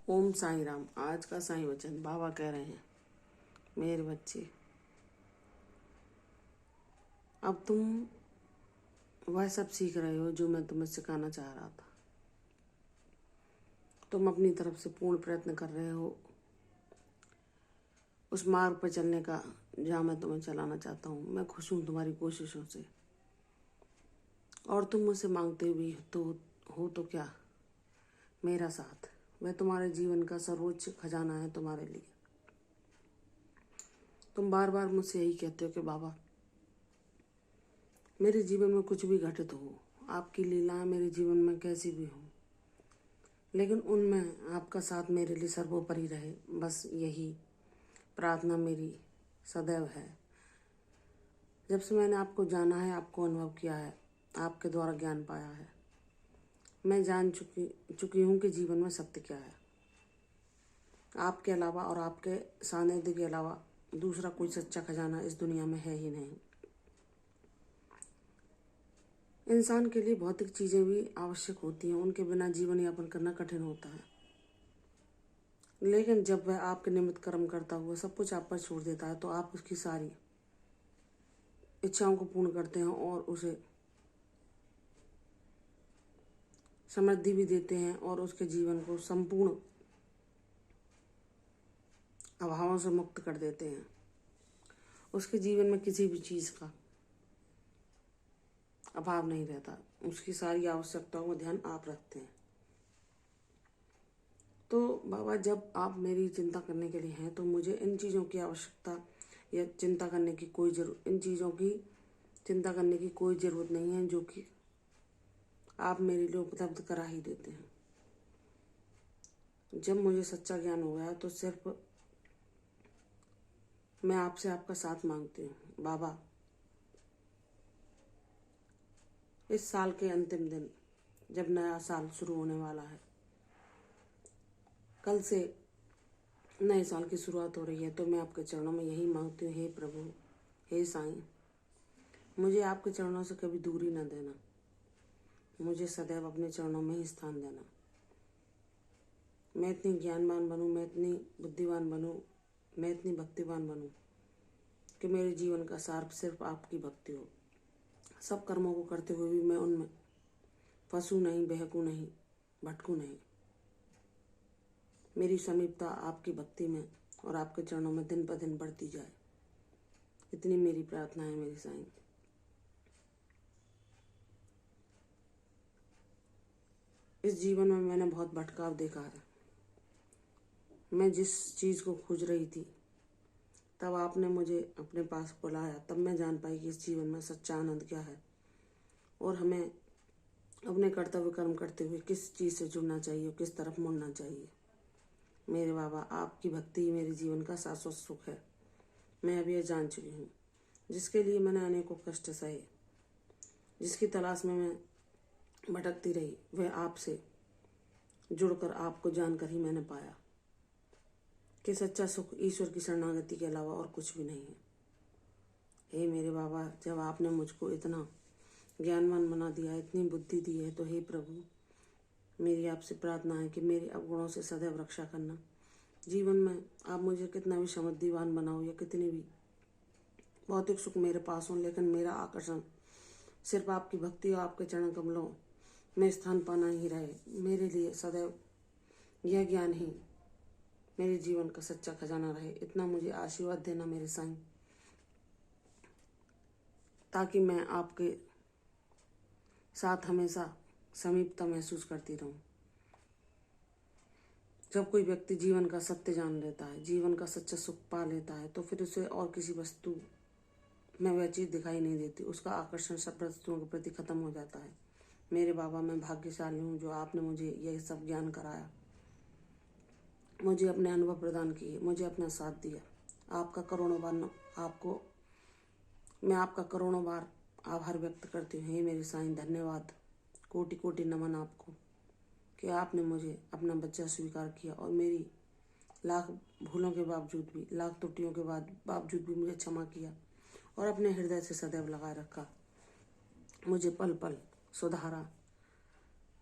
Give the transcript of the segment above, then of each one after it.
ओम साईं राम। आज का साईं वचन बाबा कह रहे हैं, मेरे बच्चे, अब तुम वह सब सीख रहे हो जो मैं तुम्हें सिखाना चाह रहा था। तुम अपनी तरफ से पूर्ण प्रयत्न कर रहे हो उस मार्ग पर चलने का जहाँ मैं तुम्हें चलाना चाहता हूँ। मैं खुश हूँ तुम्हारी कोशिशों से, और तुम मुझसे मांगते भी तो क्या, मेरा साथ। वह तुम्हारे जीवन का सर्वोच्च खजाना है तुम्हारे लिए। तुम बार बार मुझसे यही कहते हो कि बाबा, मेरे जीवन में कुछ भी घटित हो, आपकी लीलाएं मेरे जीवन में कैसी भी हों, लेकिन उनमें आपका साथ मेरे लिए सर्वोपरि रहे। बस यही प्रार्थना मेरी सदैव है। जब से मैंने आपको जाना है, आपको अनुभव किया है, आपके द्वारा ज्ञान पाया है, मैं जान चुकी हूँ कि जीवन में सत्य क्या है। आपके अलावा और आपके सानिध्य के अलावा दूसरा कोई सच्चा खजाना इस दुनिया में है ही नहीं। इंसान के लिए भौतिक चीज़ें भी आवश्यक होती हैं, उनके बिना जीवन यापन करना कठिन होता है। लेकिन जब वह आपके निमित्त कर्म करता हुआ सब कुछ आप पर छोड़ देता है, तो आप उसकी सारी इच्छाओं को पूर्ण करते हैं और उसे समृद्धि भी देते हैं और उसके जीवन को संपूर्ण अभावों से मुक्त कर देते हैं। उसके जीवन में किसी भी चीज़ का अभाव नहीं रहता। उसकी सारी आवश्यकताओं का ध्यान आप रखते हैं। तो बाबा, जब आप मेरी चिंता करने के लिए हैं, तो मुझे इन चीज़ों की आवश्यकता या चिंता करने की इन चीज़ों की चिंता करने की कोई ज़रूरत नहीं है, जो कि आप मेरे लिए उपलब्ध करा ही देते हैं। जब मुझे सच्चा ज्ञान हो गया, तो सिर्फ मैं आपसे आपका साथ मांगती हूँ। बाबा, इस साल के अंतिम दिन, जब नया साल शुरू होने वाला है, कल से नए साल की शुरुआत हो रही है, तो मैं आपके चरणों में यही मांगती हूँ, हे प्रभु, हे साईं, मुझे आपके चरणों से कभी दूरी न देना। मुझे सदैव अपने चरणों में ही स्थान देना। मैं इतनी ज्ञानवान बनूँ, मैं इतनी बुद्धिवान बनूँ, मैं इतनी भक्तिवान बनूँ कि मेरे जीवन का सार सिर्फ आपकी भक्ति हो। सब कर्मों को करते हुए भी मैं उनमें फंसूँ नहीं, बहकूँ नहीं, भटकूँ नहीं। मेरी समीपता आपकी भक्ति में और आपके चरणों में दिन पर दिन बढ़ती जाए, इतनी मेरी प्रार्थना है मेरी साईं। इस जीवन में मैंने बहुत भटकाव देखा है। मैं जिस चीज़ को खोज रही थी, तब आपने मुझे अपने पास बुलाया, तब मैं जान पाई कि इस जीवन में सच्चा आनंद क्या है और हमें अपने कर्तव्य कर्म करते हुए किस चीज़ से जुड़ना चाहिए और किस तरफ मुड़ना चाहिए। मेरे बाबा, आपकी भक्ति ही मेरे जीवन का शाश्वत सुख है। मैं अब यह जान चुकी हूँ। जिसके लिए मैंने अनेकों कष्ट सहे, जिसकी तलाश में मैं भटकती रही, वह आपसे जुड़कर, आपको जानकर ही मैंने पाया कि सच्चा सुख ईश्वर की शरणागति के अलावा और कुछ भी नहीं है। हे मेरे बाबा, जब आपने मुझको इतना ज्ञानवान बना दिया, इतनी बुद्धि दी है, तो हे प्रभु, मेरी आपसे प्रार्थना है कि मेरे अवगुणों से सदैव रक्षा करना। जीवन में आप मुझे कितना भी समृद्धिवान बनाओ या कितनी भी भौतिक सुख मेरे पास हो, लेकिन मेरा आकर्षण सिर्फ आपकी भक्ति और आपके चरण कमलों में स्थान पाना ही रहे। मेरे लिए सदैव यह ज्ञान ही मेरे जीवन का सच्चा खजाना रहे। इतना मुझे आशीर्वाद देना मेरे साईं, ताकि मैं आपके साथ हमेशा समीपता महसूस करती रहूं। जब कोई व्यक्ति जीवन का सत्य जान लेता है, जीवन का सच्चा सुख पा लेता है, तो फिर उसे और किसी वस्तु में वह चीज़ दिखाई नहीं देती। उसका आकर्षण सब वस्तुओं के प्रति खत्म हो जाता है। मेरे बाबा, मैं भाग्यशाली हूँ जो आपने मुझे यह सब ज्ञान कराया, मुझे अपने अनुभव प्रदान किए, मुझे अपना साथ दिया। आपका करोड़ों बार मैं आपका करोड़ों बार आभार व्यक्त करती हूँ। हे मेरे साईं, धन्यवाद, कोटि कोटि नमन आपको कि आपने मुझे अपना बच्चा स्वीकार किया और मेरी लाख भूलों के बावजूद भी, लाख त्रुटियों के बावजूद भी मुझे क्षमा किया और अपने हृदय से सदैव लगाए रखा। मुझे पल पल सुधारा,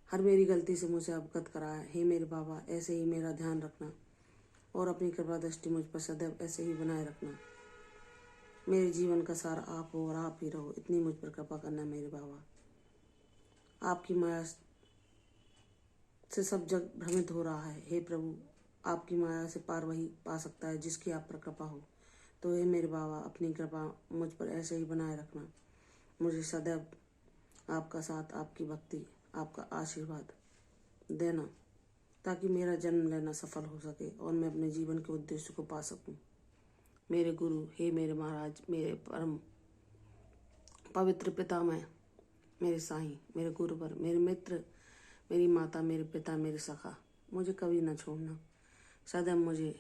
हर मेरी गलती से मुझे अवगत कराया। हे मेरे बाबा, ऐसे ही मेरा ध्यान रखना और अपनी कृपा दृष्टि मुझ पर सदैव ऐसे ही बनाए रखना। मेरे जीवन का सार आप हो और आप ही रहो, इतनी मुझ पर कृपा करना मेरे बाबा। आपकी माया से सब जग भ्रमित हो रहा है। हे प्रभु, आपकी माया से पार वही पा सकता है जिसकी आप पर कृपा हो। तो हे मेरे बाबा, अपनी कृपा मुझ पर ऐसे ही बनाए रखना। मुझे सदैव आपका साथ, आपकी भक्ति, आपका आशीर्वाद देना, ताकि मेरा जन्म लेना सफल हो सके और मैं अपने जीवन के उद्देश्य को पा सकूं। मेरे गुरु, हे मेरे महाराज, मेरे परम पवित्र पितामह, मेरे साईं, मेरे गुरुवर, मेरे मित्र, मेरी माता, मेरे पिता, मेरे सखा, मुझे कभी न छोड़ना। सदैव मुझे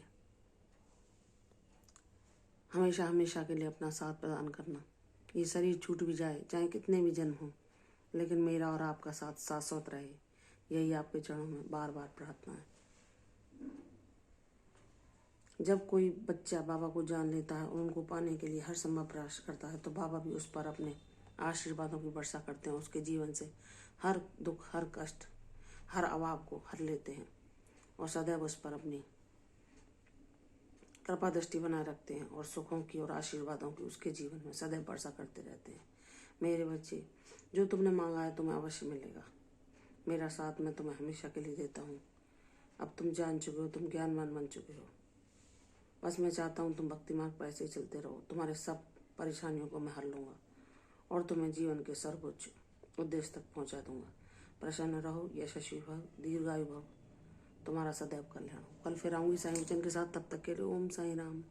हमेशा हमेशा के लिए अपना साथ प्रदान करना। ये शरीर छूट भी जाए, चाहे कितने भी जन्म हों, लेकिन मेरा और आपका साथ शाश्वत रहे, यही आपके चरणों में बार बार प्रार्थना है। जब कोई बच्चा बाबा को जान लेता है और उनको पाने के लिए हर संभव प्रयास करता है, तो बाबा भी उस पर अपने आशीर्वादों की वर्षा करते हैं। उसके जीवन से हर दुख, हर कष्ट, हर अभाव को हर लेते हैं और सदैव उस पर अपनी कृपा दृष्टि बनाए रखते हैं और सुखों की और आशीर्वादों की उसके जीवन में सदैव वर्षा करते रहते हैं। मेरे बच्चे, जो तुमने मांगा है तुम्हें अवश्य मिलेगा। मेरा साथ मैं तुम्हें हमेशा के लिए देता हूँ। अब तुम जान चुके हो, तुम ज्ञानवान बन चुके हो। बस मैं चाहता हूँ तुम भक्ति मार्ग पर ऐसे ही चलते रहो। तुम्हारे सब परेशानियों को मैं हल लूँगा और तुम्हें जीवन के सर्वोच्च उद्देश्य तक पहुँचा दूंगा। प्रसन्न रहो, यशस्वी भव, दीर्घायु भव, तुम्हारा सदैव कल्याण हो। कल फिर आऊँगी साईं वचन के साथ, तब तक के लिए ओम साईं राम।